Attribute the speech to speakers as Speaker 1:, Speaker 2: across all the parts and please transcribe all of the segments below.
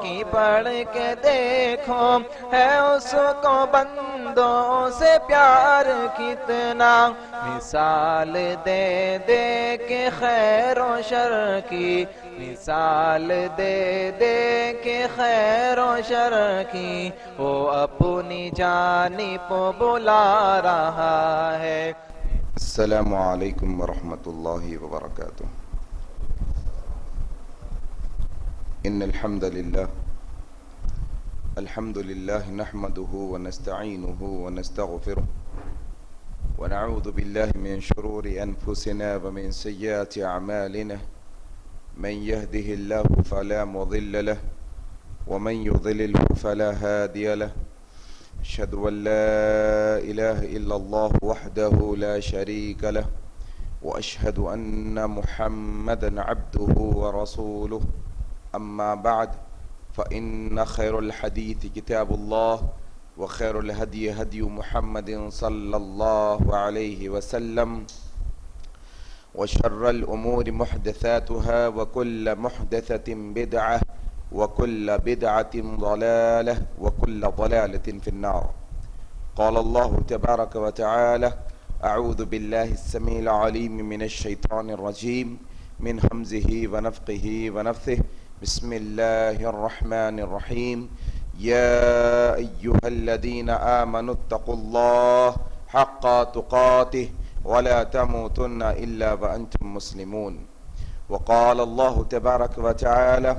Speaker 1: کی پڑھ کے دیکھو ہے اس کو بندوں سے پیار کتنا، مثال دے دے کے خیر و شر کی، مثال دے دے کے خیر و شر کی، وہ اپنی جانب بلا رہا ہے۔
Speaker 2: السلام علیکم ورحمۃ اللہ وبرکاتہ۔ ان الحمد للہ نحمده ونستعینه ونستغفره ونعوذ باللہ من شرور انفسنا ومن سیئات اعمالنا، من يهده الله فلا مضل له ومن يضلله فلا هادي له، أشهد أن لا إله إلا الله وحده لا شريك له، وأشهد أن محمدا عبده ورسوله، أما بعد فإن خير الحديث كتاب الله، وخير الهدي هدي محمد صلى الله عليه وسلم، وشر الأمور محدثاتها، وكل محدثة بدعة، وكل بدعة ضلالة، وكل ضلالة في النار۔ قال الله تبارك وتعالى: أعوذ بالله السميع العليم من الشيطان الرجيم، من همزه ونفخه ونفثه، بسم الله الرحمن الرحيم، يا أيها الذين آمنوا اتقوا الله حق تقاته ولا تموتن إلا وأنتم مسلمون۔ وقال الله تبارك وتعالى: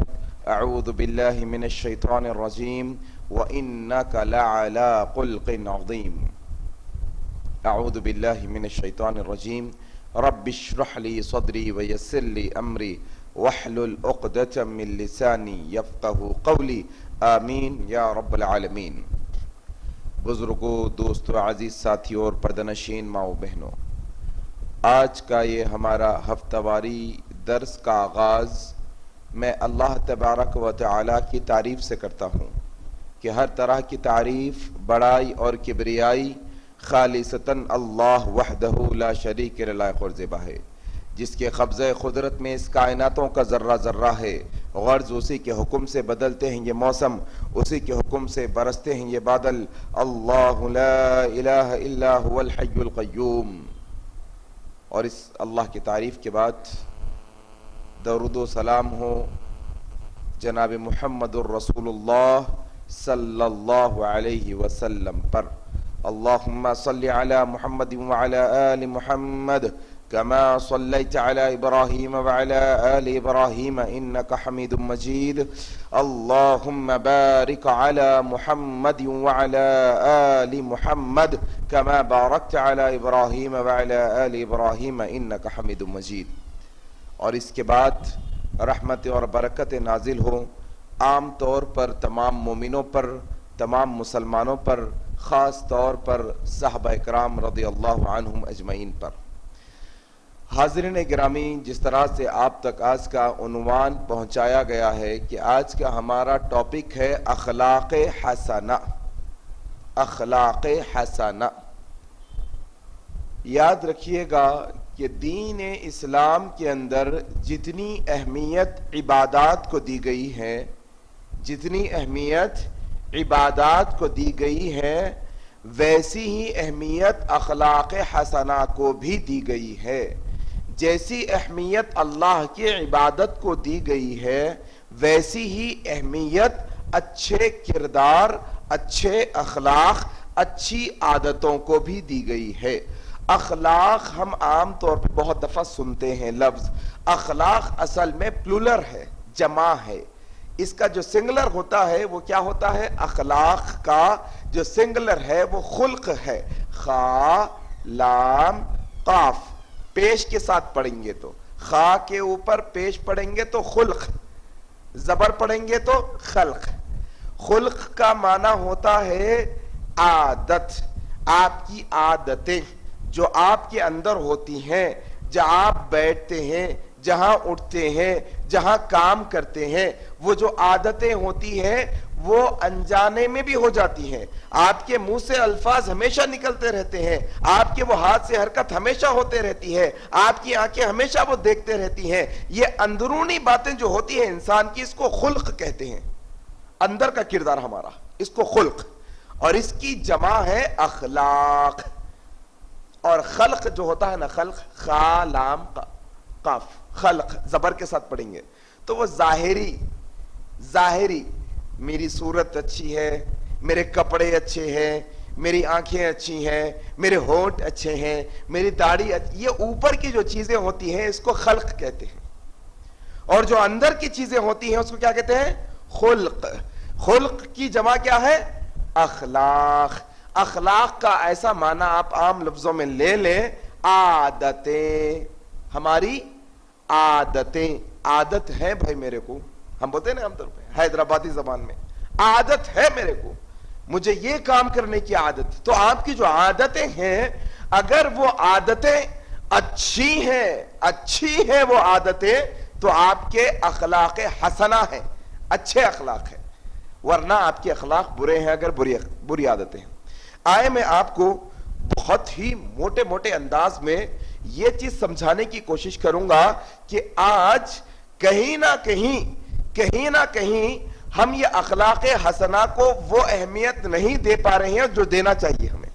Speaker 2: أعوذ بالله من الشيطان الرجيم، وإنك لعلى خلق عظيم۔ أعوذ بالله من الشيطان الرجيم، رب اشرح لي صدري ويسر لي أمري واحلل عقدة من لساني يفقهوا قولي، آمین یا رب العالمین۔ بزرگوں، دوستوں، عزیز ساتھیوں اور پردنشین ماں و بہنوں، آج کا یہ ہمارا ہفتہ واری درس کا آغاز میں اللہ تبارک و تعالیٰ کی تعریف سے کرتا ہوں کہ ہر طرح کی تعریف، بڑائی اور کبریائی خالصتاً اللہ وحدہ لا شریک لہ لائق اور زیبا ہے، جس کے قبضہ قدرت میں اس کائناتوں کا ذرہ ذرہ ہے۔ غرض اسی کے حکم سے بدلتے ہیں یہ موسم، اسی کے حکم سے برستے ہیں یہ بادل۔ اللہ لا الہ الا هو الحی القیوم۔ اور اس اللہ کی تعریف کے بعد درود و سلام ہو جناب محمد الرسول اللہ صلی اللہ علیہ وسلم پر۔ اللہم صلی علی محمد وعلی آل محمد كما صليت على إبراهيم وعلى آل إبراهيم إنك حميد مجيد، اللهم بارك على محمد وعلى آل محمد كما باركت على إبراهيم وعلى آل إبراهيم إنك حميد مجيد۔ اور اس کے بعد رحمت اور برکت نازل ہو عام طور پر تمام مومنوں پر، تمام مسلمانوں پر، خاص طور پر صحابہ اکرام رضی اللہ عنہم اجمعین پر۔ حاضرین گرامی، جس طرح سے آپ تک آج کا عنوان پہنچایا گیا ہے کہ آج کا ہمارا ٹاپک ہے اخلاق حسنہ۔ اخلاق حسنہ، یاد رکھیے گا کہ دین اسلام کے اندر جتنی اہمیت عبادات کو دی گئی ہے، جتنی اہمیت عبادات کو دی گئی ہے، ویسی ہی اہمیت اخلاق حسنہ کو بھی دی گئی ہے۔ جیسی اہمیت اللہ کی عبادت کو دی گئی ہے، ویسی ہی اہمیت اچھے کردار، اچھے اخلاق، اچھی عادتوں کو بھی دی گئی ہے۔ اخلاق ہم عام طور پہ بہت دفعہ سنتے ہیں لفظ، اخلاق اصل میں پلولر ہے، جمع ہے۔ اس کا جو سنگلر ہوتا ہے وہ کیا ہوتا ہے؟ اخلاق کا جو سنگلر ہے وہ خلق ہے، خا لام قاف، پیش کے ساتھ پڑھیں گے تو خا کے اوپر پیش پڑھیں گے تو خلق، زبر پڑھیں گے تو خلق۔ خلق کا معنی ہوتا ہے عادت، آپ کی عادتیں جو آپ کے اندر ہوتی ہیں، جہاں آپ بیٹھتے ہیں، جہاں اٹھتے ہیں، جہاں کام کرتے ہیں، وہ جو عادتیں ہوتی ہیں وہ انجانے میں بھی ہو جاتی ہیں۔ آپ کے منہ سے الفاظ ہمیشہ نکلتے رہتے ہیں، آپ کے وہ ہاتھ سے حرکت ہمیشہ ہوتے رہتی ہے، آپ کی آنکھیں ہمیشہ وہ دیکھتے رہتی ہیں۔ یہ اندرونی باتیں جو ہوتی ہیں انسان کی، اس کو خلق کہتے ہیں۔ اندر کا کردار ہمارا، اس کو خلق، اور اس کی جمع ہے اخلاق. اور خلق جو ہوتا ہے نا، خلق خا لام قاف، خلق زبر کے ساتھ پڑھیں گے تو وہ ظاہری میری صورت اچھی ہے، میرے کپڑے اچھے ہیں، میری آنکھیں اچھی ہیں، میرے ہونٹ اچھے ہیں، میری داڑھی یہ اوپر کی جو چیزیں ہوتی ہیں اس کو خلق کہتے ہیں. اور جو اندر کی چیزیں ہوتی ہیں اس کو کیا کہتے ہیں؟ خلق. خلق کی جمع کیا ہے؟ اخلاق. اخلاق کا ایسا معنی آپ عام لفظوں میں لے لیں، عادتیں. ہماری عادتیں، عادت ہے بھائی میرے کو، ہم بولتے ہیں نا عام طور پہ حیدرآبادی زبان میں، عادت ہے میرے کو، مجھے یہ کام کرنے کی عادت. تو آپ کی جو عادتیں ہیں، اگر وہ عادتیں اچھی ہیں وہ عادتیں، تو آپ کے اخلاق حسنہ ہیں، اچھے اخلاق ہیں. ورنہ آپ کے اخلاق برے ہیں اگر بری عادتیں ہیں. آئے میں آپ کو بہت ہی موٹے انداز میں یہ چیز سمجھانے کی کوشش کروں گا کہ آج کہیں نہ کہیں ہم یہ اخلاق حسنہ کو وہ اہمیت نہیں دے پا رہے ہیں جو دینا چاہیے ہمیں.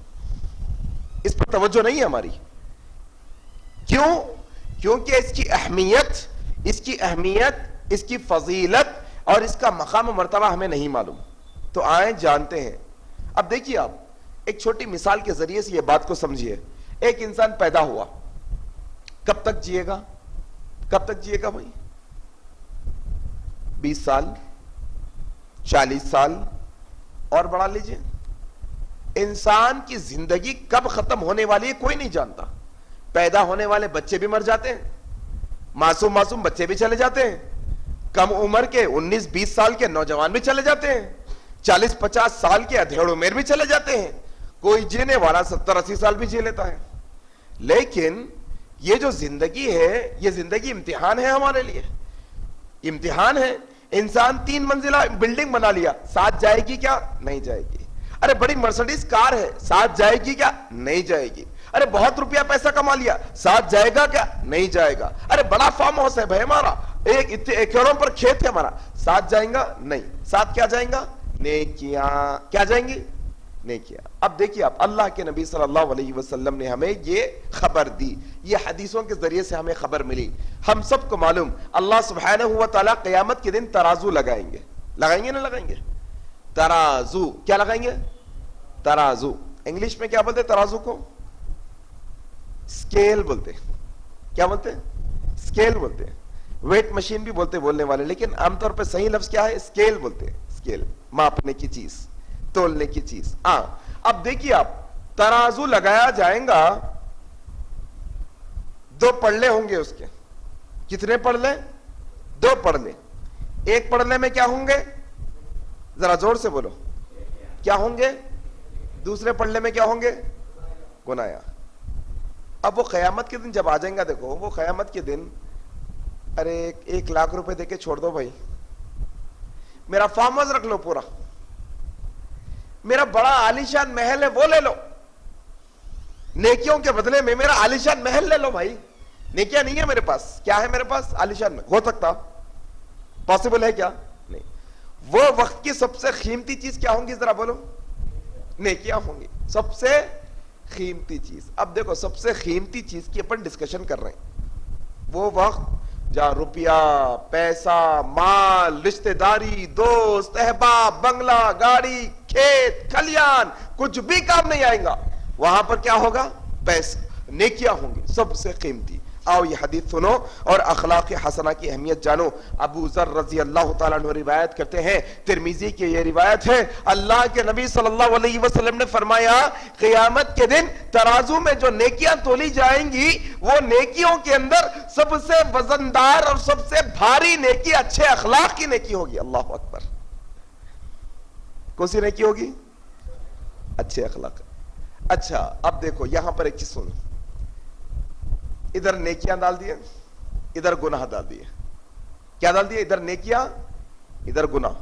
Speaker 2: اس پر توجہ نہیں ہے ہماری. کیوں؟ کیونکہ اس کی اہمیت، اس کی فضیلت اور اس کا مقام و مرتبہ ہمیں نہیں معلوم. تو آئیں جانتے ہیں. اب دیکھیے، آپ ایک چھوٹی مثال کے ذریعے سے یہ بات کو سمجھیے. ایک انسان پیدا ہوا، کب تک جیے گا بھائی؟ 20 سال، 40 سال، اور بڑھا لیجئے. انسان کی زندگی کب ختم ہونے والی ہے کوئی نہیں جانتا. پیدا ہونے والے بچے بھی مر جاتے ہیں، معصوم بچے بھی چلے جاتے ہیں، کم عمر کے 19-20 سال کے نوجوان بھی چلے جاتے ہیں، 40-50 سال کے ادھیڑ عمر بھی چلے جاتے ہیں، کوئی جینے والا 70-80 سال بھی جی لیتا ہے. لیکن یہ جو زندگی ہے، یہ زندگی امتحان ہے ہمارے لیے، امتحان ہے. انسان 3 منزلہ بلڈنگ بنا لیا، ساتھ جائے گی کیا؟ نہیں جائے گی. ارے بڑی مرسڈیز کار ہے، ساتھ جائے گی کیا؟ نہیں جائے گی. ارے بہت روپیہ پیسہ کما لیا، ساتھ جائے گا کیا؟ نہیں جائے گا. ارے بڑا فارم ہاؤس ہے بھائی ہمارا، ایکڑوں پر کھیت ہے ہمارا، ساتھ جائیں گا؟ نہیں. ساتھ کیا جائیں گا؟ نیکیاں. کیا جائیں گی؟ نیکیاں. اب دیکھیے، آپ اللہ کے نبی صلی اللہ علیہ وسلم نے ہمیں یہ خبر دی، یہ حدیثوں کے ذریعے سے ہمیں خبر ملی. ہم سب کو معلوم اللہ سبحانہ و تعالی قیامت کے دن ترازو لگائیں گے نہ لگائیں گے؟ ترازو. کیا لگائیں گے؟ ترازو. انگلش میں کیا بولتے ترازو کو؟ اسکیل بولتے. کیا بولتے؟ اسکیل بولتے. ویٹ مشین بھی بولتے بولنے والے، لیکن عام طور پہ صحیح لفظ کیا ہے؟ اسکیل بولتے. اسکیل، ماپنے کی چیز، تولنے کی چیز. اب دیکھیے، آپ ترازو لگایا جائیں گا، 2 پڑلے ہوں گے اس کے. کتنے پڑلے؟ 2 پڑلے. ایک پڑلے میں کیا ہوں گے؟ ذرا زور سے بولو. کیا ہوں گے؟ دوسرے پڑلے میں کیا ہوں گے؟ گنایا. اب وہ قیامت کے دن جب آ جائیں گا، دیکھو وہ قیامت کے دن، ارے 1 لاکھ روپے دے کے چھوڑ دو بھائی، میرا فارم ہاؤس رکھ لو پورا، میرا بڑا عالیشان محل ہے وہ لے لو، نیکیوں کے بدلے میں میرا عالیشان محل لے لو بھائی. نیکیاں نہیں ہے میرے پاس. کیا ہے میرے پاس؟ عالیشان محل. ہو سکتا؟ پاسبل ہے کیا؟ نہیں. وہ وقت کی سب سے قیمتی چیز کیا ہوں گی؟ ذرا بولو. نیکیاں ہوں گی سب سے قیمتی چیز. اب دیکھو، سب سے قیمتی چیز کی اپن ڈسکشن کر رہے ہیں. وہ وقت جہاں روپیہ، پیسہ، مال، رشتہ داری، دوست، احباب، بنگلہ، گاڑی، کھیت، کھلیان کچھ بھی کام نہیں آئے گا. وہاں پر کیا ہوگا؟ پیسہ. نیکیاں ہوں گی سب سے قیمتی. آؤ یہ حدیث سنو اور اخلاق حسنہ کی اہمیت جانو. ابو ذر رضی اللہ تعالیٰ عنہ روایت کرتے ہیں، ترمذی کی یہ روایت ہے، اللہ کے نبی صلی اللہ علیہ وسلم نے فرمایا، قیامت کے دن ترازو میں جو نیکیاں تولی جائیں گی، وہ نیکیوں کے اندر سب سے وزندار اور سب سے بھاری نیکی اچھے اخلاق کی نیکی ہوگی. اللہ اکبر. کون سی نیکی ہوگی؟ اچھے اخلاق. اچھا، اب دیکھو یہاں پر ایک چیز سنو. ادھر نیکیاں ڈال دیے، ادھر گناہ ڈال دیے. کیا ڈال دیے؟ ادھر نیکیاں، ادھر گناہ.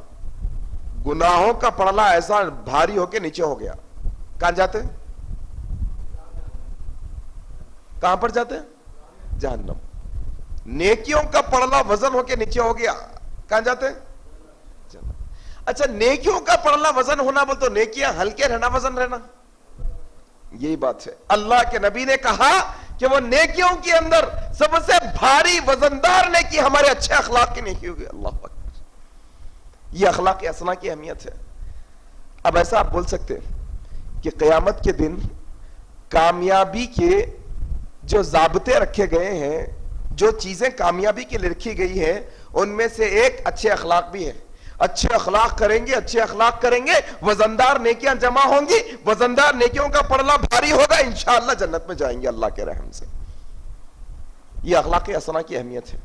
Speaker 2: گناہوں کا پڑلا ایسا بھاری ہو کے نیچے ہو گیا. کہاں جاتے؟ کہاں پر جاتے؟ جہنم. نیکیوں کا پڑلا وزن ہو کے نیچے ہو گیا، کہاں جاتے؟ جنت. اچھا نیکیوں کا پڑھنا وزن ہونا بول تو نیکیاں ہلکے رہنا وزن رہنا، یہی بات ہے. اللہ کے نبی نے کہا کہ وہ نیکیوں کے اندر سب سے بھاری وزندار نیکی ہمارے اچھے اخلاق کی نیکی ہوگی. اللہ اکبر. یہ اخلاق حسنہ کی اہمیت ہے. اب ایسا آپ بول سکتے ہیں کہ قیامت کے دن کامیابی کے جو ضابطے رکھے گئے ہیں، جو چیزیں کامیابی کے لیے رکھی گئی ہیں، ان میں سے ایک اچھے اخلاق بھی ہے. اچھے اخلاق کریں گے، اچھے اخلاق کریں گے، وزندار نیکیاں جمع ہوں گی، وزندار نیکیوں کا پڑھنا بھاری ہوگا، انشاءاللہ جنت میں جائیں گے اللہ کے رحم سے. یہ اخلاق حسنہ کی اہمیت ہے،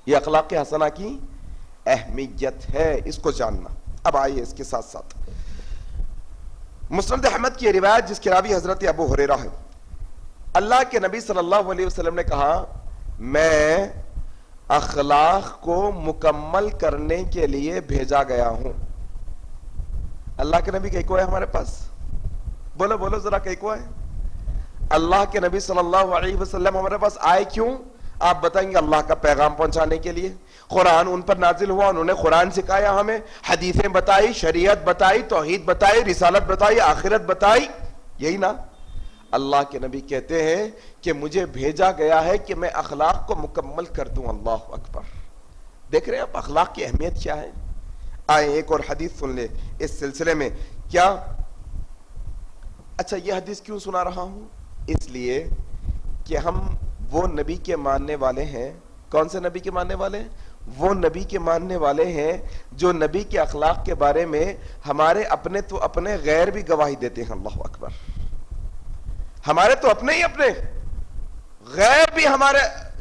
Speaker 2: یہ اخلاق حسنہ کی اہمیت ہے، اس کو جاننا. اب آئیے اس کے ساتھ ساتھ مسند احمد کی روایت جس کے راوی حضرت ابو ہریرہ ہے. اللہ کے نبی صلی اللہ علیہ وسلم نے کہا میں اخلاق کو مکمل کرنے کے لیے بھیجا گیا ہوں. اللہ کے نبی کئی کو ہے ہمارے پاس؟ بولو بولو ذرا کئی کو ہے؟ اللہ کے نبی صلی اللہ علیہ وسلم ہمارے پاس آئے کیوں؟ آپ بتائیں گے اللہ کا پیغام پہنچانے کے لیے. قرآن ان پر نازل ہوا، انہوں نے قرآن سکھایا ہمیں، حدیثیں بتائی، شریعت بتائی، توحید بتائی، رسالت بتائی، آخرت بتائی، یہی نا. اللہ کے نبی کہتے ہیں کہ مجھے بھیجا گیا ہے کہ میں اخلاق کو مکمل کر دوں. اللہ اکبر. دیکھ رہے ہیں آپ اخلاق کی اہمیت کیا ہے؟ آئیں ایک اور حدیث سن لے اس سلسلے میں. کیا اچھا یہ حدیث کیوں سنا رہا ہوں؟ اس لیے کہ ہم وہ نبی کے ماننے والے ہیں. کون سے نبی کے ماننے والے ہیں؟ وہ نبی کے ماننے والے ہیں جو نبی کے اخلاق کے بارے میں ہمارے اپنے تو اپنے غیر بھی گواہی دیتے ہیں. اللہ اکبر. ہمارے تو اپنے ہی اپنے غیر بھی ہمارے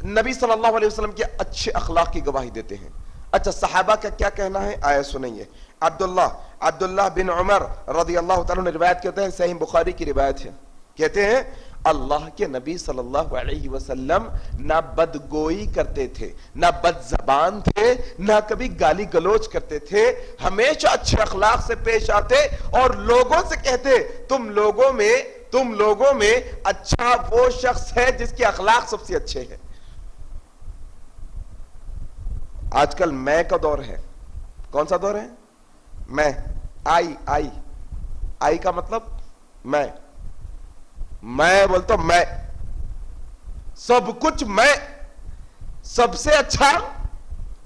Speaker 2: نبی صلی اللہ علیہ وسلم کے اچھے اخلاق کی گواہی دیتے ہیں. اچھا صحابہ کا کیا کہنا ہے آئے سنیے. عبداللہ بن عمر رضی اللہ تعالیٰ نے روایت کرتے ہیں، صحیح بخاری کی روایت ہے، کہتے ہیں اللہ کے نبی صلی اللہ علیہ وسلم نہ بدگوئی کرتے تھے، نہ بد زبان تھے، نہ کبھی گالی گلوچ کرتے تھے، ہمیشہ اچھے اخلاق سے پیش آتے اور لوگوں سے کہتے تم لوگوں میں اچھا وہ شخص ہے جس کے اخلاق سب سے اچھے ہیں. آج کل میں کا دور ہے. کون سا دور ہے؟ میں. آئی کا مطلب میں بولتا ہوں میں سب کچھ، میں سب سے اچھا،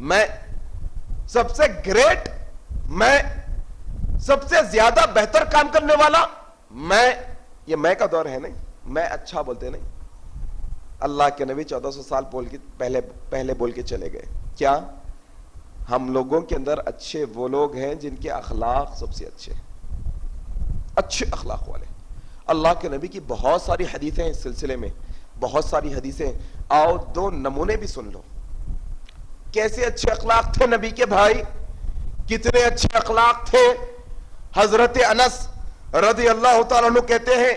Speaker 2: میں سب سے گریٹ، میں سب سے زیادہ بہتر کام کرنے والا، میں. یہ میں کا دور ہے نہیں، میں اچھا بولتے نہیں. اللہ کے نبی 1400 سال پہلے بول کے چلے گئے. کیا ہم لوگوں کے اندر اچھے وہ لوگ ہیں جن کے اخلاق سب سے اچھے، اچھے اخلاق والے. اللہ کے نبی کی بہت ساری حدیثیں اس سلسلے میں، بہت ساری حدیثیں. آؤ دو نمونے بھی سن لو. کیسے اچھے اخلاق تھے نبی کے بھائی، کتنے اچھے اخلاق تھے. حضرت انس رضی اللہ تعالیٰ عنہ کہتے ہیں،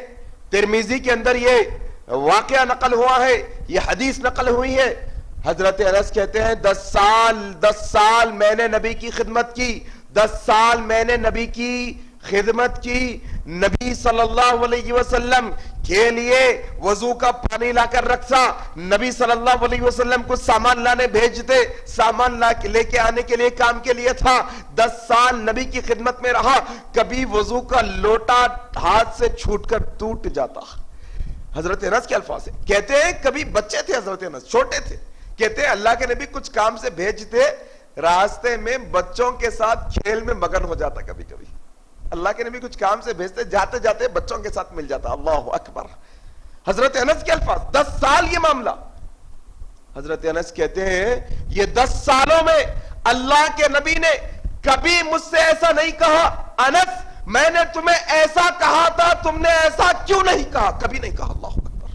Speaker 2: ترمذی کے اندر یہ واقعہ نقل ہوا ہے، یہ حدیث نقل ہوئی ہے. حضرت انس کہتے ہیں 10 سال میں نے نبی کی خدمت کی، 10 سال میں نے نبی کی خدمت کی. نبی صلی اللہ علیہ وسلم کے لیے وضو کا پانی لا کر رکھتا، نبی صلی اللہ علیہ وسلم کو سامان لانے بھیجتے، سامان لے کے آنے کے لیے کام کے لیے تھا. 10 سال نبی کی خدمت میں رہا، کبھی وضو کا لوٹا ہاتھ سے چھوٹ کر ٹوٹ جاتا. حضرت انس کے الفاظ ہیں، کہتے ہیں کبھی بچے تھے حضرت انس، چھوٹے تھے، کہتے ہیں اللہ کے نبی کچھ کام سے بھیجتے، راستے میں بچوں کے ساتھ کھیل میں مگن ہو جاتا. کبھی کبھی اللہ کے نبی کچھ کام سے بھیجتے، جاتے جاتے بچوں کے ساتھ مل جاتا. اللہ اکبر. حضرت انس کے الفاظ، 10 سال یہ معاملہ. حضرت انس کہتے ہیں یہ 10 سالوں میں اللہ کے نبی نے کبھی مجھ سے ایسا نہیں کہا انس میں نے تمہیں ایسا کہا تھا، تم نے ایسا کیوں نہیں کہا. کبھی نہیں کہا. اللہ اکبر.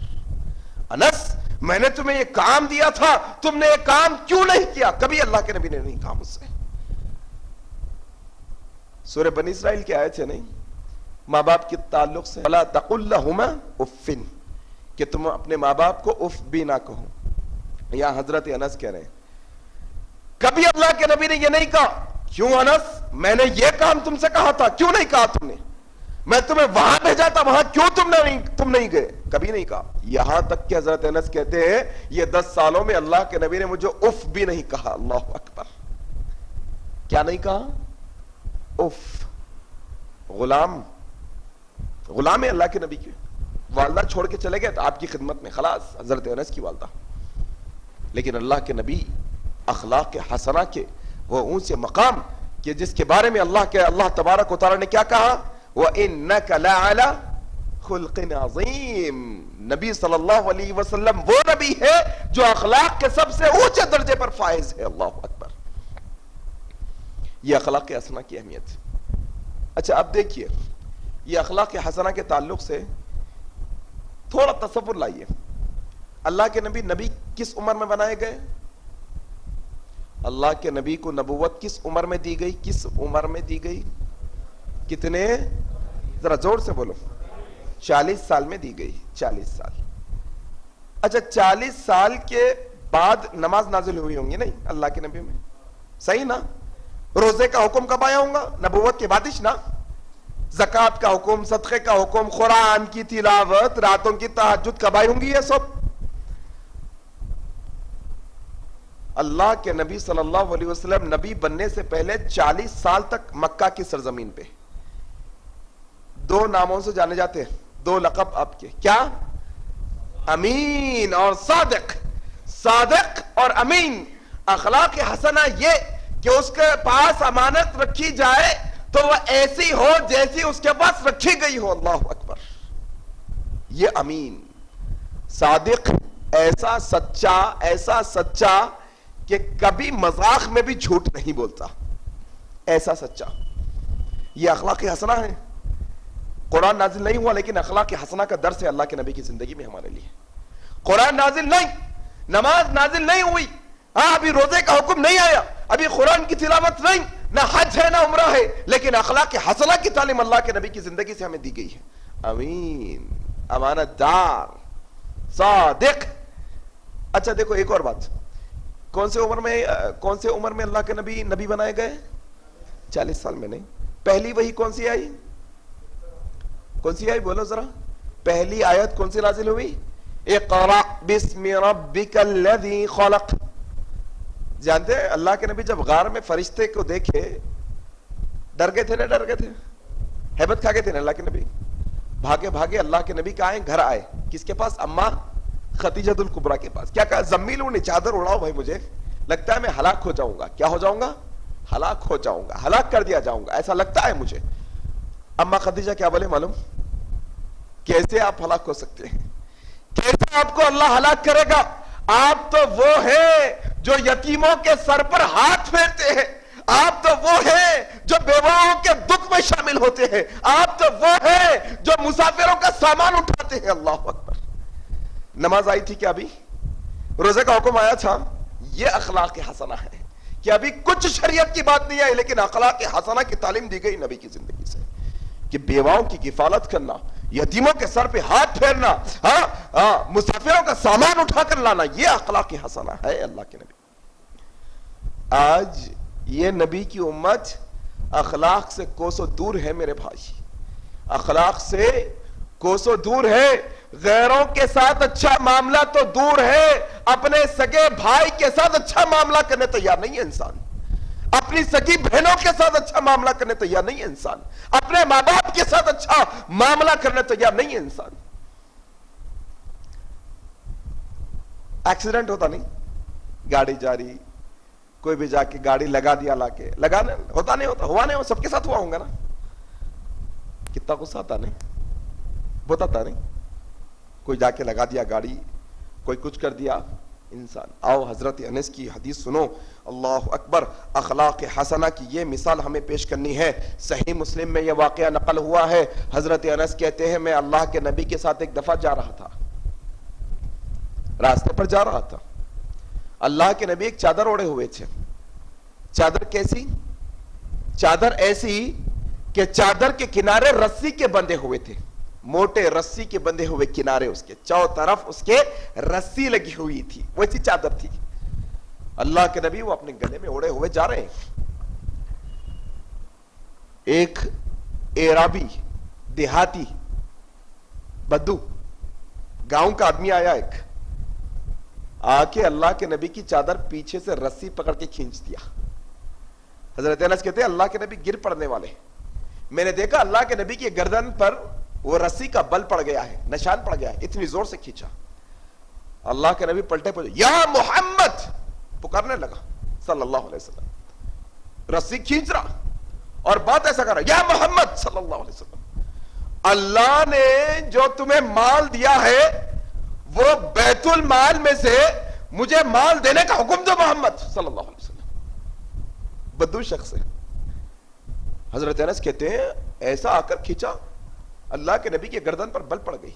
Speaker 2: انس میں نے تمہیں یہ کام دیا تھا، تم نے یہ کام کیوں نہیں کیا. کبھی اللہ کے نبی نے نہیں کہا مجھ سے. سورہ بنی اسرائیل کی آیت ہے نہیں، ماں باپ کے تعلق سے، وَلَا تَقُلْ لَهُمَا اُفٍّ، کہ تم اپنے ماں باپ کو اف بھی نہ کہو. یہاں حضرت انس کہہ رہے ہیں کبھی اللہ کے نبی نے یہ نہیں کہا. کیوں انس؟ میں نے یہ کام تم سے کہا تھا، کیوں نہیں کہا تم نے؟ میں تمہیں وہاں بھیجا تھا، وہاں کیوں تم نہیں گئے؟ کبھی نہیں کہا. یہاں تک کہ حضرت انس کہتے ہیں یہ 10 سالوں میں اللہ کے نبی نے مجھے اف بھی نہیں کہا. اللہ اکبر. کیا نہیں کہا؟ اف، غلام ہے اللہ کے نبی کے، والدہ چھوڑ کے چلے گئے تو آپ کی خدمت میں، خلاص حضرت انس کی والدہ، لیکن اللہ کے نبی اخلاق حسنہ کے وہ اونچے مقام کہ جس کے بارے میں اللہ تبارک و تعالی نے کیا کہا، وَإِنَّكَ لَعَلَى خُلْقٍ عَظِيمٍ، نبی صلی اللہ علیہ وسلم وہ نبی ہے جو اخلاق کے سب سے اونچے درجے پر فائز ہے۔ اللہ اکبر، یہ اخلاق حسنہ کی اہمیت ہے۔ اچھا اب دیکھیے، یہ اخلاق حسنہ کے تعلق سے تھوڑا تصور لائیے، اللہ کے نبی کس عمر میں بنائے گئے؟ اللہ کے نبی کو نبوت کس عمر میں دی گئی؟ کس عمر میں دی گئی؟ کتنے؟ ذرا زور سے بولو۔ 40 سال میں دی گئی، 40 سال۔ اچھا 40 سال کے بعد نماز نازل ہوئی ہوں گی نہیں اللہ کے نبی میں، صحیح نا؟ روزے کا حکم کب آیا ہوں گا؟ نبوت کے بعدش نا؟ زکوٰۃ کا حکم، صدقے کا حکم، قرآن کی تلاوت، راتوں کی تہجد کب آئی ہوں گی؟ یہ سب اللہ کے نبی صلی اللہ علیہ وسلم نبی بننے سے پہلے 40 سال تک مکہ کی سرزمین پہ 2 ناموں سے جانے جاتے ہیں، 2 لقب آپ کے، کیا؟ امین اور صادق۔ صادق اور امین، اخلاق حسنہ یہ کہ اس کے پاس امانت رکھی جائے تو وہ ایسی ہو جیسی اس کے پاس رکھی گئی ہو۔ اللہ اکبر، یہ امین۔ صادق، ایسا سچا کہ کبھی مذاق میں بھی جھوٹ نہیں بولتا، ایسا سچا، یہ اخلاق حسنہ ہے۔ قرآن نازل نہیں ہوا لیکن اخلاق حسنہ کا درس ہے اللہ کے نبی کی زندگی میں ہمارے لیے۔ قرآن نازل نہیں، نماز نازل نہیں ہوئی، ابھی روزے کا حکم نہیں آیا، ابھی قرآن کی تلاوت نہیں، نہ حج ہے نہ عمرہ ہے، لیکن اخلاق حسنہ کی تعلیم اللہ کے نبی کی زندگی سے ہمیں دی گئی ہے۔ امین، امانت دار، صادق۔ اچھا دیکھو ایک اور بات، کون سے عمر میں اللہ کے نبی بنائے گئے؟ 40 سال میں نہیں۔ پہلی وحی کون سی آئی؟ بولو ذرا، پہلی آیت کون سی نازل ہوئی؟ اقرأ بسم ربک الذی خلق۔ جانتے ہیں اللہ کے نبی جب غار میں فرشتے کو دیکھے ڈر گئے تھے، ہیبت کھا گئے تھے نا اللہ کے نبی، بھاگے اللہ کے نبی کہاں گھر آئے، کس کے پاس؟ اماں خدیجہ الکبریٰ کے پاس۔ کیا کہا؟ زمیلونی، چادر اڑاؤ بھائی، مجھے لگتا ہے میں ہلاک ہو جاؤں گا۔ کیا ہو جاؤں گا؟ ہلاک ہو جاؤں گا، ہلاک کر دیا جاؤں گا، ایسا لگتا ہے مجھے۔ اماں خدیجہ کیا بولے معلوم؟ کیسے آپ ہلاک ہو سکتے ہیں؟ کیسے آپ کو اللہ ہلاک کرے گا؟ آپ تو وہ ہیں جو یتیموں کے سر پر ہاتھ پھیرتے ہیں، آپ تو وہ ہیں جو بیواؤں کے دکھ میں شامل ہوتے ہیں، آپ تو وہ ہیں جو مسافروں کا سامان اٹھاتے ہیں۔ اللہ اکبر۔ نماز آئی تھی کیا؟ ابھی روزے کا حکم آیا تھا؟ یہ اخلاق حسنہ ہے کہ ابھی کچھ شریعت کی بات نہیں آئی لیکن اخلاق حسنہ کی تعلیم دی گئی نبی کی زندگی سے، کہ بیواؤں کی کفالت کرنا، یتیموں کے سر پہ ہاتھ پھیرنا، مسافروں کا سامان اٹھا کر لانا، یہ اخلاق حسنہ ہے اللہ کے نبی۔ آج یہ نبی کی امت اخلاق سے کوسوں دور ہے میرے بھائی، اخلاق سے کوسوں دور ہے، غیروں کے ساتھ اچھا معاملہ تو دور ہے، اپنے سگے بھائی کے ساتھ اچھا معاملہ کرنے تیار نہیں ہے انسان، اپنی سگی بہنوں کے ساتھ اچھا معاملہ کرنے تیار نہیں ہے انسان، اپنے ماں باپ کے ساتھ اچھا معاملہ کرنے تیار نہیں ہے انسان۔ ایکسیڈنٹ ہوتا نہیں، گاڑی جا رہی، کوئی بھی جا کے گاڑی لگا دیا، لا کے لگانا ہوتا نہیں، ہوا نہیں، سب کے ساتھ ہوا ہوں گا نا، کتنا غصہ آتا نہیں، بہت آتا نہیں، کوئی جا کے لگا دیا گاڑی، کوئی کچھ کر دیا انسان۔ آؤ حضرت انس کی حدیث سنو، اللہ اکبر۔ اخلاق حسنہ کی یہ مثال ہمیں پیش کرنی ہے، صحیح مسلم میں یہ واقعہ نقل ہوا ہے۔ حضرت انس کہتے ہیں میں اللہ کے نبی کے ساتھ ایک دفعہ جا رہا تھا، راستے پر جا رہا تھا، اللہ کے نبی ایک چادر اوڑے ہوئے تھے۔ چادر کیسی؟ چادر ایسی کہ چادر کے کنارے رسی کے بندھے ہوئے تھے، موٹے رسی کے بندھے ہوئے کنارے، اس کے چاروں طرف اس کے رسی لگی ہوئی تھی، ویسی چادر تھی۔ اللہ کے نبی وہ اپنے گلے میں اوڑے ہوئے جا رہے ہیں۔ ایک اعرابی، دیہاتی، بدو، گاؤں کا آدمی آیا، ایک آ کے اللہ کے نبی کی چادر پیچھے سے رسی پکڑ کے کھینچ دیا، حضرت انس کہتے ہیں اللہ کے نبی گر پڑنے والے، میں نے دیکھا اللہ کے نبی کی گردن پر وہ رسی کا بل پڑ گیا ہے، نشان پڑ گیا ہے، اتنی زور سے کھینچا، اللہ کے نبی پلٹے پڑے، یا محمد پکارنے لگا صلی اللہ علیہ وسلم، رسی کھینچ رہا اور بات ایسا کر رہا، یا محمد صلی اللہ علیہ وسلم، اللہ نے جو تمہیں مال دیا ہے وہ بیت المال میں سے مجھے مال دینے کا حکم دو محمد صلی اللہ علیہ وسلم۔ بدو شخص ہے۔ حضرت انس کہتے ہیں ایسا آ کر کھینچا، اللہ کے نبی کے گردن پر بل پڑ گئی،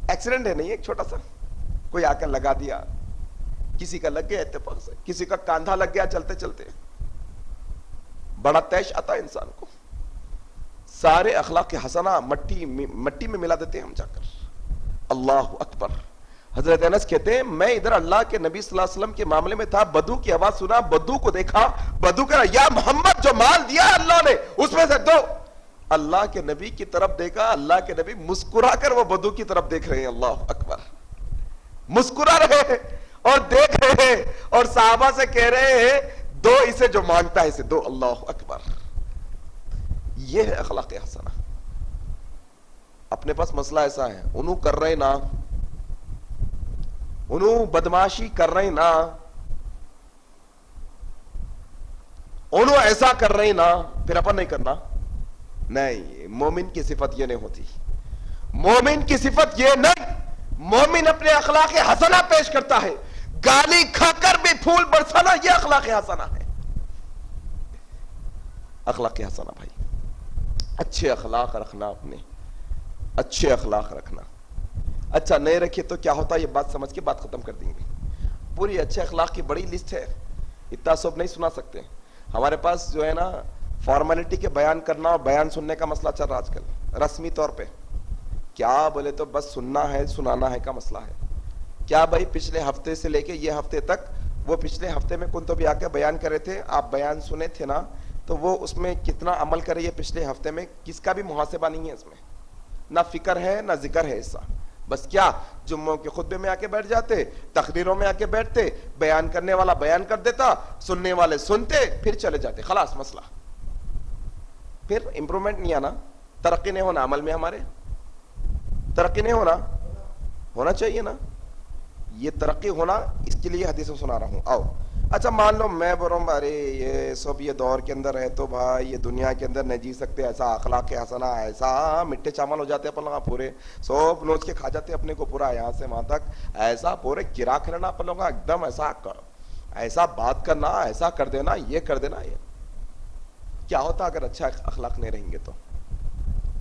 Speaker 2: ایکسیڈنٹ ہے نہیں، ایک چھوٹا سا، کوئی آ کر لگا دیا، کسی کا لگ گیا اتفاق سے، کسی کا کاندھا لگ گیا چلتے چلتے، بڑا تیش آتا ہے انسان کو، سارے اخلاق حسنہ مٹی میں ملا دیتے ہیں ہم جا کر۔ اللہ اکبر۔ حضرت انس کہتے ہیں میں ادھر اللہ کے نبی صلی اللہ علیہ وسلم کے معاملے میں تھا، بدو کی آواز سنا، بدو کو دیکھا، بدو کہہ رہا یا محمد جو مال دیا اللہ نے اس میں سے دو۔ اللہ کے نبی کی طرف دیکھا، اللہ کے نبی مسکرا کر وہ بدو کی طرف دیکھ رہے ہیں، اللہ اکبر، مسکرا رہے ہیں اور دیکھ رہے ہیں اور صحابہ سے کہہ رہے ہیں دو اسے جو مانگتا ہے اسے دو، اللہ اکبر۔ یہ ہے اخلاق حسنہ۔ اپنے پاس مسئلہ ایسا ہے، انہوں کر رہے نا، انہوں بدماشی کر رہے نا، انہوں ایسا کر رہے نا، پھر اپن نہیں کرنا، نہیں، مومن کی صفت یہ نہیں ہوتی، مومن کی صفت یہ نہیں، مومن اپنے اخلاق حسنہ پیش کرتا ہے، گالی کھا کر بھی پھول برسانا یہ اخلاق حسنہ ہے۔ اخلاق حسنہ بھائی، اچھے اخلاق رکھنا، اپنے اچھے اخلاق رکھنا، اچھا نہیں رکھے تو کیا ہوتا ہے، یہ بات سمجھ کے بات ختم کر دیں گے۔ پوری اچھے اخلاق کی بڑی لسٹ ہے، اتنا سب نہیں سنا سکتے، ہمارے پاس جو ہے نا فارمیلٹی کے بیان کرنا اور بیان سننے کا مسئلہ چل رہا آج کل، رسمی طور پہ کیا بولے تو بس سننا ہے سنانا ہے کا مسئلہ ہے، کیا بھائی پچھلے ہفتے سے لے کے یہ ہفتے تک، وہ پچھلے ہفتے میں کن تو بھی آ کے بیان کرے تھے، آپ بیان سنے تھے نا، تو وہ اس میں کتنا عمل کرے یہ پچھلے ہفتے میں کس کا بھی محاسبہ نہیں ہے، اس میں نہ فکر ہے نہ ذکر ہے ایسا، بس کیا جمعوں کے خطبے میں آ کے بیٹھ جاتے، تقریروں میں آ کے بیٹھتے، بیان کرنے والا بیان کر دیتا، سننے والے سنتے، پھر چلے جاتے، خلاص مسئلہ، پھر امپرومنٹ نہیں آنا، ترقی نہیں ہونا، عمل میں ہمارے ترقی نہیں ہونا چاہیے نا، یہ ترقی ہونا، اس کے لیے حدیثیں سنا رہا ہوں۔ آؤ اچھا مان لو میں بولوں ارے یہ سب یہ دور کے اندر ہے تو بھائی یہ دنیا کے اندر نہیں جی سکتے، ایسا اخلاق حسنہ، ایسا مٹھے چاول ہو جاتے اپن لوگ پورے، سب نوچ کے کھا جاتے اپنے کو پورا یہاں سے وہاں تک، ایسا پورے گرا کھلنا اپن لوگ ایک دم ایسا بات کرنا، ایسا کر دینا، یہ کر دینا، یہ کیا ہوتا اگر اچھا اخلاق نہیں رہیں گے تو،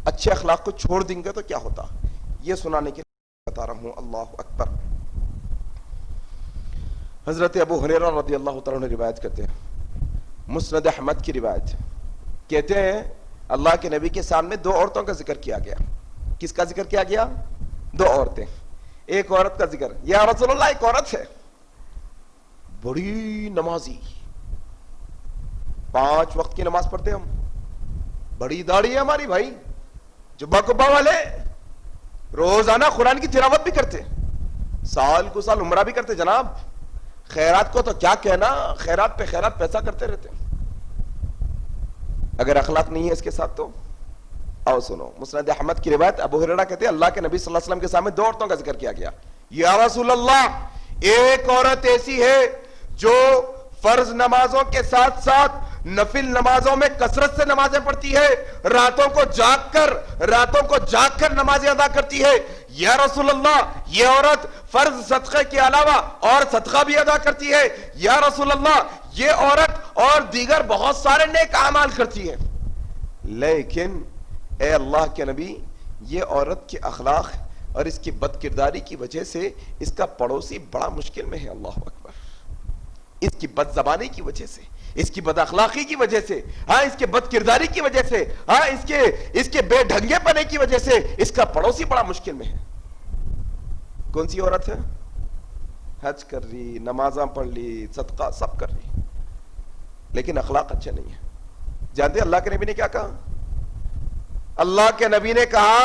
Speaker 2: اچھے اخلاق کو چھوڑ دیں گے تو کیا ہوتا، یہ سنانے کے لیے بتا رہا ہوں۔ اللہ اکبر۔ حضرت ابو ہریرہ رضی اللہ تعالیٰ عنہ روایت کرتے ہیں، مسند احمد کی روایت، کہتے ہیں اللہ کے نبی کے سامنے دو عورتوں کا ذکر کیا گیا۔ کس کا ذکر کیا گیا؟ دو عورتیں، ایک عورت کا ذکر، یا رسول اللہ ایک عورت ہے بڑی نمازی، 5 وقت کی نماز پڑھتے ہم، بڑی داڑھی ہے ہماری بھائی، جبہ کبا والے، روزانہ قرآن کی تلاوت بھی کرتے، سال کو سال عمرہ بھی کرتے، جناب خیرات کو تو کیا کہنا، خیرات پہ خیرات پیسہ کرتے رہتے، اگر اخلاق نہیں ہے اس کے ساتھ تو آؤ سنو، مسند احمد کی روایت، ابو ہریرہ کہتے ہیں اللہ کے نبی صلی اللہ علیہ وسلم کے سامنے دو عورتوں کا ذکر کیا گیا، یا رسول اللہ ایک عورت ایسی ہے جو فرض نمازوں کے ساتھ ساتھ نفل نمازوں میں کثرت سے نمازیں پڑھتی ہے، راتوں کو جاگ کر نمازیں ادا کرتی ہے، یا رسول اللہ یہ عورت فرض صدقے کے علاوہ اور صدقہ بھی ادا کرتی ہے، یا رسول اللہ یہ عورت اور دیگر بہت سارے نیک اعمال کرتی ہے، لیکن اے اللہ کے نبی یہ عورت کے اخلاق اور اس کی بد کرداری کی وجہ سے اس کا پڑوسی بڑا مشکل میں ہے، اللہ اکبر، اس کی بد زبانی کی وجہ سے، اس کی بد اخلاقی کی وجہ سے، ہاں اس کے بد کرداری کی وجہ سے، ہاں اس کے بے ڈھنگے پنے کی وجہ سے اس کا پڑوسی بڑا مشکل میں ہے۔ کون سی عورت ہے؟ حج کر رہی، نمازاں پڑھ لی، صدقہ سب کر رہی، لیکن اخلاق اچھے نہیں ہے۔ جانتے اللہ کے نبی نے کیا کہا؟ اللہ کے نبی نے کہا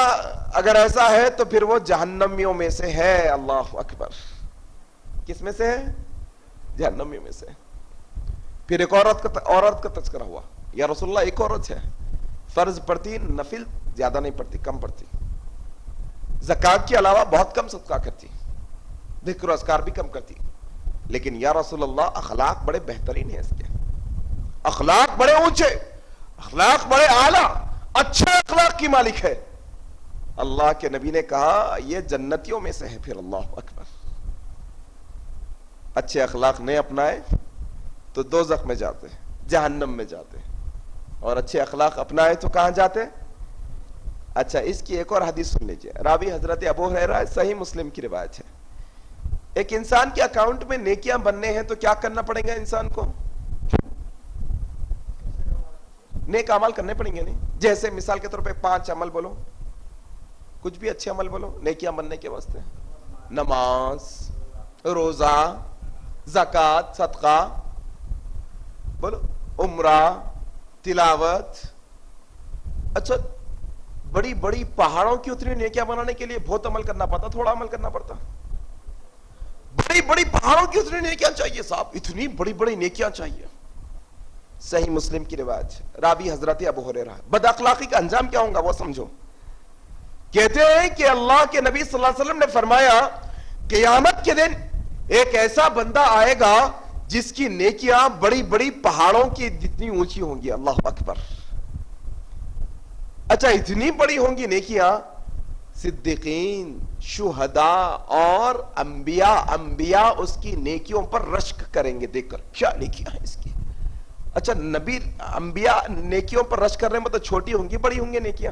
Speaker 2: اگر ایسا ہے تو پھر وہ جہنمیوں میں سے ہے، اللہ اکبر، کس میں سے ہے؟ جہنمیوں میں سے۔ پھر ایک عورت کا تذکرہ ہوا. یا رسول اللہ ایک عورت ہے, فرض پڑھتی, نفل زیادہ نہیں پڑھتی, کم پڑھتی, زکات کے علاوہ بہت کم صدقہ کرتی, ذکر و اذکار بھی کم کرتی, لیکن یا رسول اللہ اخلاق بڑے بہترین ہیں اس کے, اخلاق بڑے اونچے, اخلاق بڑے اعلیٰ, اچھے اخلاق کی مالک ہے. اللہ کے نبی نے کہا یہ جنتیوں میں سے ہے. پھر اللہ اکبر, اچھے اخلاق نہیں اپنائے تو دوزخ میں جاتے, جہنم میں جاتے, اور اچھے اخلاق اپنائے تو کہاں جاتے؟ اچھا, اس کی ایک اور حدیث سن لیجئے. راوی حضرت ابو ہریرہ, صحیح مسلم کی روایت ہے. ایک انسان کے اکاؤنٹ میں نیکیاں بننے ہیں تو کیا کرنا پڑے گا انسان کو؟ نیک عمل کرنے پڑیں گے. نہیں, جیسے مثال کے طور پہ 5 عمل بولو, کچھ بھی اچھے عمل بولو نیکیاں بننے کے واسطے. نماز, روزہ, زکات, صدقہ بولو, عمرہ, تلاوت. اچھا, بڑی بڑی پہاڑوں کی اتنی نیکیاں بنانے کے لیے بہت عمل کرنا پڑتا, تھوڑا عمل کرنا پڑتا؟ بڑی بڑی پہاڑوں کی اتنی نیکیاں چاہیے صاحب, اتنی بڑی بڑی نیکیاں چاہیے. صحیح مسلم کی روایت, راوی حضرت ابو ہریرہ. بد اخلاقی کا انجام کیا ہوگا وہ سمجھو. کہتے ہیں کہ اللہ کے نبی صلی اللہ علیہ وسلم نے فرمایا قیامت کے دن ایک ایسا بندہ آئے گا جس کی نیکیاں بڑی بڑی پہاڑوں کی جتنی اونچی ہوں گی. اللہ اکبر. اچھا, اتنی بڑی ہوں گی نیکیاں, صدیقین, شہداء اور انبیاء اس کی نیکیوں پر رشک کریں گے دیکھ کر, کیا نیکیاں ہیں اس کی. اچھا, نبی انبیاء نیکیوں پر رشک کر رہے ہیں, مطلب چھوٹی ہوں گی بڑی ہوں گی نیکیاں؟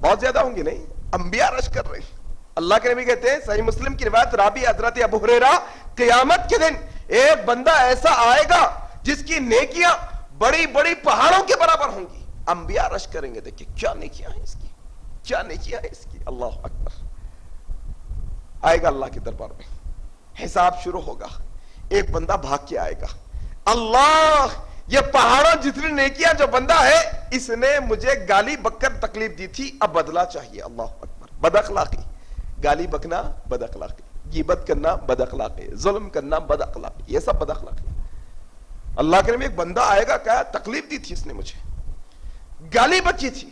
Speaker 2: بہت زیادہ ہوں گی. نہیں, انبیاء رشک کر رہے ہیں. اللہ کے نبی کہتے ہیں, صحیح مسلم کی روایت, راوی حضرت ابو ہریرہ, قیامت کے دن ایک بندہ ایسا آئے گا جس کی نیکیاں بڑی بڑی پہاڑوں کے برابر ہوں گی. انبیاء رشک کریں گے, دیکھیں کیا نیکیاں ہیں اس کی, کیا نیکیاں ہیں اس کی. اللہ اکبر. آئے گا اللہ کے دربار میں, حساب شروع ہوگا, ایک بندہ بھاگ کے آئے گا, اللہ یہ پہاڑوں جتنی نیکیاں جو بندہ ہے اس نے مجھے گالی بک کر تکلیف دی تھی, اب بدلہ چاہیے. اللہ اکبر. بد اخلاقی, گالی بکنا بد اخلاقی, غیبت کرنا بد اخلاقی, ظلم کرنا بد اخلاقی, یہ سب بد اخلاقی. اللہ کے نبی, ایک بندہ آئے گا, کہا تکلیف دی تھی اس نے مجھے, گالی بکی تھی,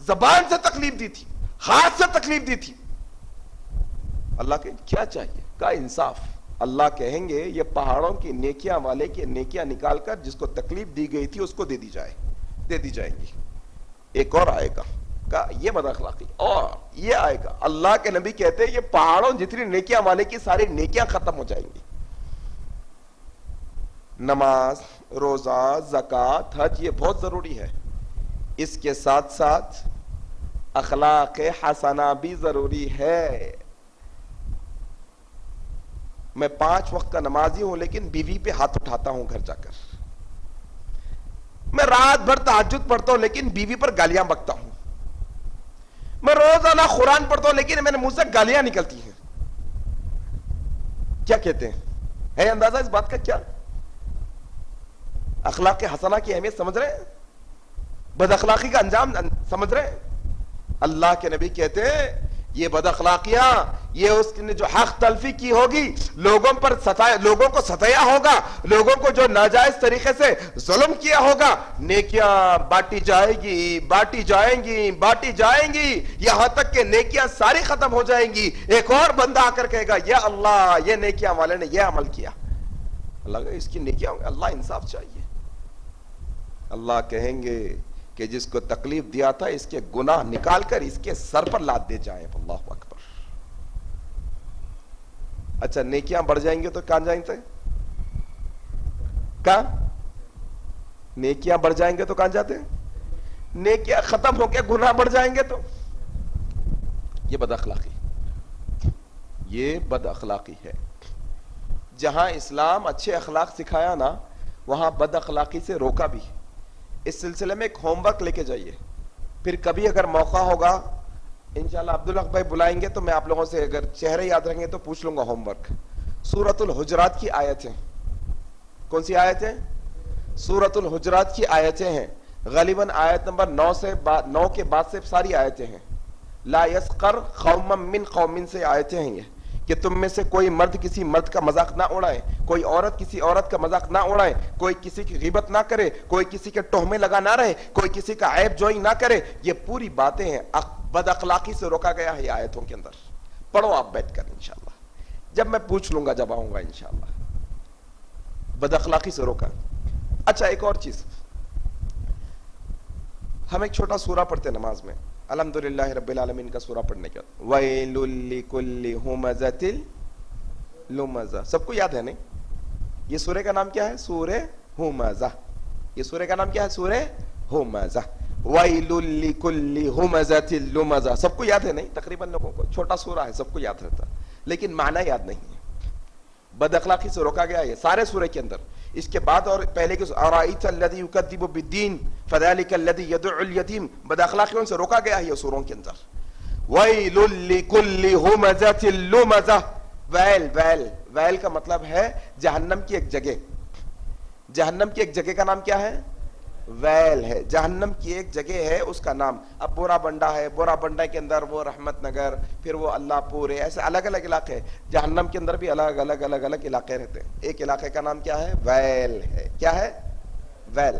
Speaker 2: زبان سے تکلیف دی تھی, ہاتھ سے تکلیف دی تھی. اللہ کے کیا چاہیے؟ کہا انصاف. اللہ کہیں گے یہ پہاڑوں کی نیکیاں والے کی نیکیاں نکال کر جس کو تکلیف دی گئی تھی اس کو دے دی جائیں گی. ایک اور آئے گا, کہا یہ بد اخلاقی. اور یہ آئے گا, اللہ کے نبی کہتے ہیں یہ پہاڑوں جتنی نیکیاں والے کی ساری نیکیاں ختم ہو جائیں گی. نماز, روزہ, زکات, حج یہ بہت ضروری ہے. اس کے ساتھ ساتھ اخلاق حسنہ بھی ضروری ہے. میں 5 وقت کا نمازی ہوں لیکن بیوی پہ ہاتھ اٹھاتا ہوں گھر جا کر. میں رات بھر تہجد پڑھتا ہوں لیکن بیوی پر گالیاں بکتا ہوں. میں روزانہ قرآن پڑھتا ہوں لیکن میرے منہ سے گالیاں نکلتی ہیں. کیا کہتے ہیں؟ ہے اندازہ اس بات کا؟ کیا اخلاق حسنہ کی اہمیت سمجھ رہے ہیں؟ بد اخلاقی کا انجام سمجھ رہے ہیں؟ اللہ کے نبی کہتے ہیں یہ بد اخلاقیاں, یہ اس نے جو حق تلفی کی ہوگی, لوگوں کو ستایا ہوگا, لوگوں کو جو ناجائز طریقے سے ظلم کیا ہوگا, نیکیاں باٹی جائیں گی یہاں تک کہ نیکیاں ساری ختم ہو جائیں گی. ایک اور بندہ آ کر کہے گا یا اللہ یہ نیکیاں والے نے یہ عمل کیا. اللہ اس کی نیکیاں, اللہ انصاف چاہیے. اللہ کہیں گے کہ جس کو تکلیف دیا تھا اس کے گناہ نکال کر اس کے سر پر لاد دے جائیں. اللہ اکبر. اچھا, نیکیاں بڑھ جائیں گے تو کہاں جائیں گے؟ کہاں نیکیاں بڑھ جائیں گے تو کہاں جاتے ہیں؟ نیکیاں ختم ہو کے گناہ بڑھ جائیں گے تو یہ بد اخلاقی ہے. جہاں اسلام اچھے اخلاق سکھایا نا, وہاں بد اخلاقی سے روکا بھی. اس سلسلے میں ایک ہوم ورک لے کے جائیے, پھر کبھی اگر موقع ہوگا انشاءاللہ عبدالحق بھائی بلائیں گے تو میں آپ لوگوں سے اگر چہرے یاد رہیں گے تو پوچھ لوں گا ہوم ورک. سورۃ الحجرات کی آیتیں. کون سی آیتیں؟ سورۃ الحجرات کی آیتیں ہیں. غالباً آیت نمبر 9 کے بعد سے ساری آیتیں ہیں. لا یسخر قوم من قوم سے آیتیں ہیں یہ, کہ تم میں سے کوئی مرد کسی مرد کا مذاق نہ اڑائے، کوئی عورت کسی عورت کا مذاق نہ اڑائے، کوئی کسی کی غیبت نہ کرے، کوئی کسی کے تہمے لگا نہ رہے، کوئی کسی کا عیب جوئی نہ کرے. یہ پوری باتیں ہیں، بد اخلاقی سے روکا گیا ہے یہ آیتوں کے اندر. پڑھو آپ بیٹھ کر انشاءاللہ، جب میں پوچھ لوں گا جب آؤں گا انشاءاللہ. بد اخلاقی سے روکا. اچھا ایک اور چیز، ہم ایک چھوٹا سورہ پڑھتے نماز میں، الحمدللہ رب العالمین کا سورہ پڑھنے کے بعد وَيْلٌ لِكُلِّ هُمَزَةٍ لُمَزَةٍ. سب کو یاد ہے نہیں؟ یہ سورہ کا نام کیا ہے؟ سورہ ہمزہ. یہ سورہ کا نام کیا ہے؟ سورہ ہمزہ. وَيْلٌ لِكُلِّ هُمَزَةٍ لُمَزَةٍ. سب کو یاد ہے نہیں؟ تقریباً لوگوں کو چھوٹا سورہ ہے، سب کو یاد رہتا، لیکن معنی یاد نہیں ہے. بد اخلاقی سے روکا گیا ہے سارے سورہ کے اندر. اس کے بعد اور پہلے کے اَرَأَيْتَ الَّذِي يُكَذِّبُ بِالدِّينِ فَذَلِكَ الَّذِي يَدُعُّ الْيَتِيمَ. بد اخلاقیوں سے روکا گیا ہے یہ سوروں کے اندر. وَيْلٌ لِكُلِّ هُمَزَةٍ لُمَزَةٍ. ویل ویل ویل کا مطلب ہے جہنم کی ایک جگہ. جہنم کی ایک جگہ کا نام کیا ہے؟ ویل ہے. جہنم کی ایک جگہ ہے اس کا نام. اب بورا بنڈا ہے، بورا بنڈا کے اندر وہ رحمت نگر، پھر وہ اللہ پور ہے، ایسے الگ الگ علاقے. جہنم کے اندر بھی الگ الگ الگ الگ علاقے رہتے ہیں. ایک علاقے کا نام کیا ہے؟ ویل ہے. کیا ہے؟ ویل.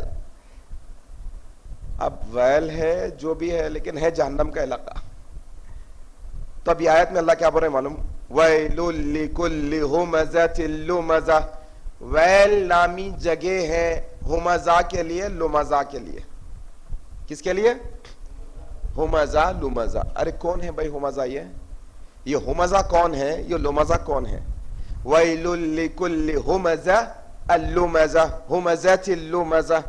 Speaker 2: اب ویل ہے جو بھی ہے لیکن ہے جہنم کا علاقہ. تو اب یہ آیت میں اللہ کیا بول رہے ہیں معلوم؟ وَيْلٌ لِكُلِّ هُمَزَةٍ لُمَزَةٍ. ویل نامی جگہ ہے ہمزہ کے لیے، لمزہ کے لیے. کس کے لیے؟ ہمزہ لمزہ. ارے کون ہے بھائی ہمزہ؟ یہ ہمزہ کون ہے؟ یہ لمزہ کون ہے؟ وَيْلٌ لِكُلِّ هُمَزَةٍ اللُّمَزَةٍ هُمَزَةٍ لُمَزَةٍ.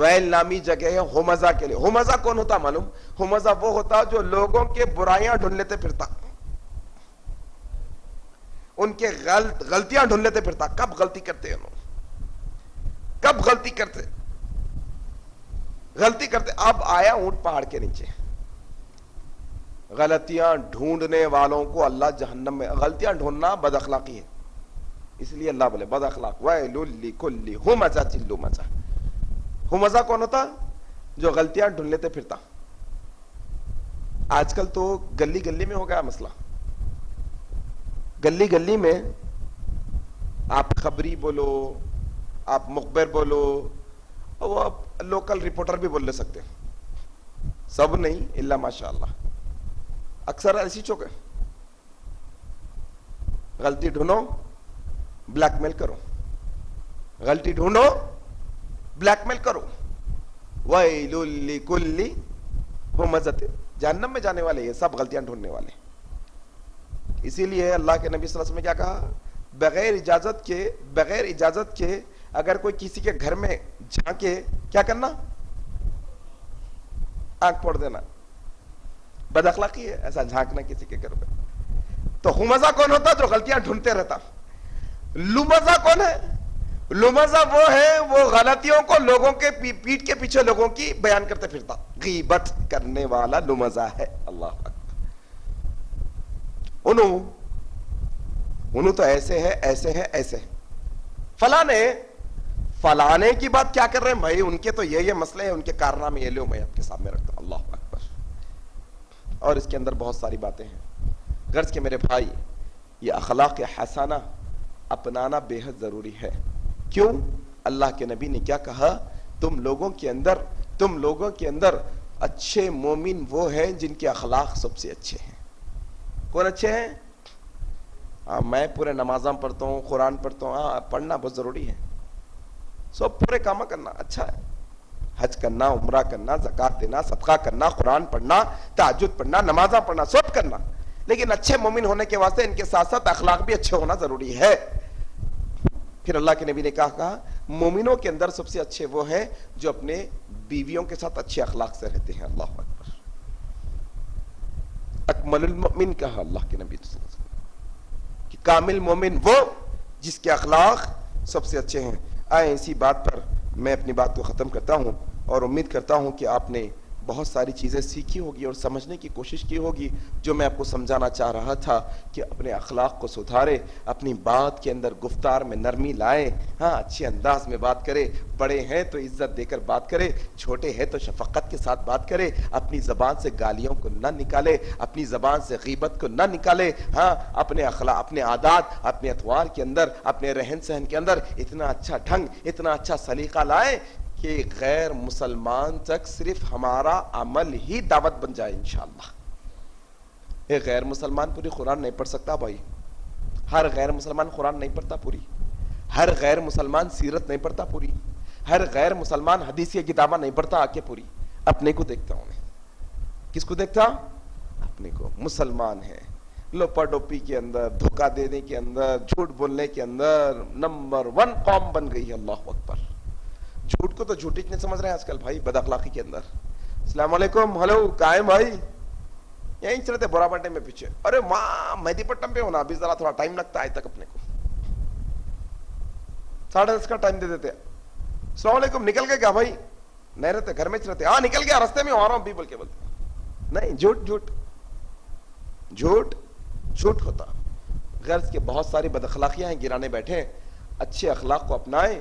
Speaker 2: ویل نامی جگہ ہے ہمزہ کے لیے. ہمزہ کون ہوتا معلوم؟ ہمزہ وہ ہوتا جو لوگوں کے برائیاں ڈھونڈ لیتے پھرتا، ان کے غلطیاں ڈھونڈ لیتے پھرتا. کب غلطی کرتے ہیں انہوں؟ کب غلطی کرتے؟ غلطی کرتے اب آیا اونٹ پہاڑ کے نیچے. غلطیاں ڈھونڈنے والوں کو اللہ جہنم میں. غلطیاں ڈھونڈنا بد اخلاقی ہے، اس لیے اللہ بولے بد اخلاق. وَيْلٌ لِكُلِّ هُمَزَةٍ لُمَزَةٍ. ہمزہ کون ہوتا؟ جو غلطیاں ڈھونڈ لیتے پھرتا. آج کل تو گلی گلی میں ہو گیا مسئلہ. گلی گلی میں آپ خبری بولو، آپ مخبر بولو، اور وہ آپ لوکل رپورٹر بھی بول لے سکتے ہیں. سب نہیں الا ماشاء اللہ. اکثر ایسی چوک ہے، غلطی ڈھونڈو بلیک میل کرو، غلطی ڈھونڈو بلیک میل کرو. وَيْلٌ لِكُلِّ هُمَزَةٍ. جہنم میں جانے والے یہ سب غلطیاں ڈھونڈنے والے. اسی لیے اللہ کے نبی صلی اللہ علیہ وسلم نے کیا کہا؟ بغیر اجازت کے اگر کوئی کسی کے گھر میں جھانکے کیا کرنا؟ آنکھ پھوڑ دینا. بد اخلاقی ہے ایسا جھانکنا کسی کے گھر میں. تو ہمزہ کون ہوتا؟ جو غلطیاں ڈھونڈتے رہتا. لمزہ کون ہے؟ لمزہ وہ ہے وہ غلطیوں کو لوگوں کے پیٹ کے پیچھے لوگوں کی بیان کرتے پھرتا. غیبت کرنے والا لمزہ ہے. اللہ اکبر. انہوں تو ایسے ہے ایسے ہے ایسے. فلانے کی بات کیا کر رہے ہیں بھائی؟ ان کے تو یہ مسئلے ہیں، ان کے کارنامے یہ لو میں آپ کے سامنے رکھتا ہوں. اللہ اکبر. اور اس کے اندر بہت ساری باتیں ہیں. غرض کے میرے بھائی، یہ اخلاق حسنہ اپنانا بے حد ضروری ہے. کیوں؟ اللہ کے نبی نے کیا کہا؟ تم لوگوں کے اندر اچھے مومن وہ ہیں جن کے اخلاق سب سے اچھے ہیں. کون اچھے ہیں؟ میں پورے نمازاں پڑھتا ہوں، قرآن پڑھتا ہوں. پڑھنا بہت ضروری ہے، سب پورے کام کرنا اچھا ہے. حج کرنا، عمرہ کرنا، زکوٰۃ دینا، صدقہ کرنا، قرآن پڑھنا، تہجد پڑھنا، نمازاں پڑھنا، سب کرنا. لیکن اچھے مومن ہونے کے واسطے ان کے ساتھ ساتھ اخلاق بھی اچھے ہونا ضروری ہے. پھر اللہ کے نبی نے کہا مومنوں کے اندر سب سے اچھے وہ ہیں جو اپنے بیویوں کے ساتھ اچھے اخلاق سے رہتے ہیں. اللہ اکبر. اکمل المؤمن کہا اللہ کے نبی صلی اللہ علیہ وسلم کہ کامل مومن وہ جس کے اخلاق سب سے اچھے ہیں. آئے اسی بات پر میں اپنی بات کو ختم کرتا ہوں اور امید کرتا ہوں کہ آپ نے بہت ساری چیزیں سیکھی ہوگی اور سمجھنے کی کوشش کی ہوگی. جو میں آپ کو سمجھانا چاہ رہا تھا کہ اپنے اخلاق کو سدھارے, اپنی بات کے اندر گفتار میں نرمی لائے, ہاں اچھے انداز میں بات کرے, بڑے ہیں تو عزت دے کر بات کرے, چھوٹے ہیں تو شفقت کے ساتھ بات کرے, اپنی زبان سے گالیوں کو نہ نکالے, اپنی زبان سے غیبت کو نہ نکالے, ہاں اپنے اخلاق, اپنے عادات, اپنے اطوار کے اندر, اپنے رہن سہن کے اندر اتنا اچھا ڈھنگ, اتنا اچھا سلیقہ لائے کہ غیر مسلمان تک صرف ہمارا عمل ہی دعوت بن جائے انشاءاللہ. ایک غیر مسلمان پوری قرآن نہیں پڑھ سکتا بھائی, ہر غیر مسلمان قرآن نہیں پڑھتا پوری, ہر غیر مسلمان سیرت نہیں پڑھتا پوری, ہر غیر مسلمان حدیث کی کتابیں نہیں پڑھتا آ کے پوری. اپنے کو دیکھتا ہوں میں. کس کو دیکھتا؟ اپنے کو. مسلمان ہے, لوپا ڈوپی کے اندر, دھوکہ دینے کے اندر, جھوٹ بولنے کے اندر نمبر 1 قوم بن گئی ہے. اللہ اکبر. جھوٹ کو تو جھوٹی نہیں سمجھ رہے ہیں آج کل بھائی, بد اخلاقی کے اندر. السلام علیکم, ہلو قائم بھائی, یہیں چلتے بورا بنٹے میں پیچھے. ارے وہاں مہدی پٹم پہ ہونا, ابھی ذرا تھوڑا ٹائم لگتا ہے تک اپنے کو, 10:30 کا ٹائم دے دیتے. السلام علیکم, نکل گئے کیا بھائی؟ نہیں رہتے گھر میں رہتے. ہاں نکل گیا, رستے میں آ رہا ہوں بھی بول کے بولتے. نہیں, جھوٹ جھوٹ جھوٹ جھوٹ ہوتا. غرض کے بہت ساری بد اخلاقیاں ہیں, گرانے بیٹھے. اچھے اخلاق کو اپنائیں,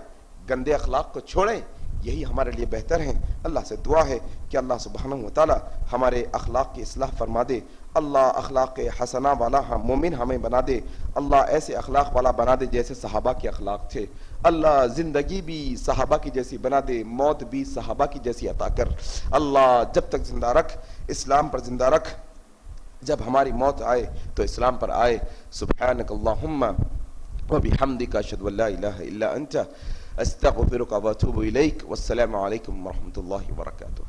Speaker 2: گندے اخلاق کو چھوڑیں, یہی ہمارے لیے بہتر ہیں. اللہ سے دعا ہے کہ اللہ سبحانہ و تعالی ہمارے اخلاق کی اصلاح فرما دے. اللہ اخلاق حسنہ والا مومن ہمیں بنا دے. اللہ ایسے اخلاق والا بنا دے جیسے صحابہ کے اخلاق تھے. اللہ زندگی بھی صحابہ کی جیسی بنا دے, موت بھی صحابہ کی جیسی عطا کر. اللہ جب تک زندہ رکھ, اسلام پر زندہ رکھ. جب ہماری موت آئے تو اسلام پر آئے. سبحانک اللہم وبحمدک, اشہد ان لا الہ الا انت, استغفرک واتوب الیک. والسلام علیکم ورحمۃ اللہ وبرکاتہ.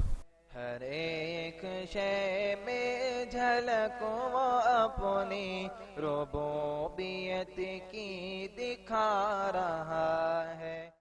Speaker 1: ہر ایک شے میں جھلک وہ اپنی ربوبیت کی دکھا رہا ہے.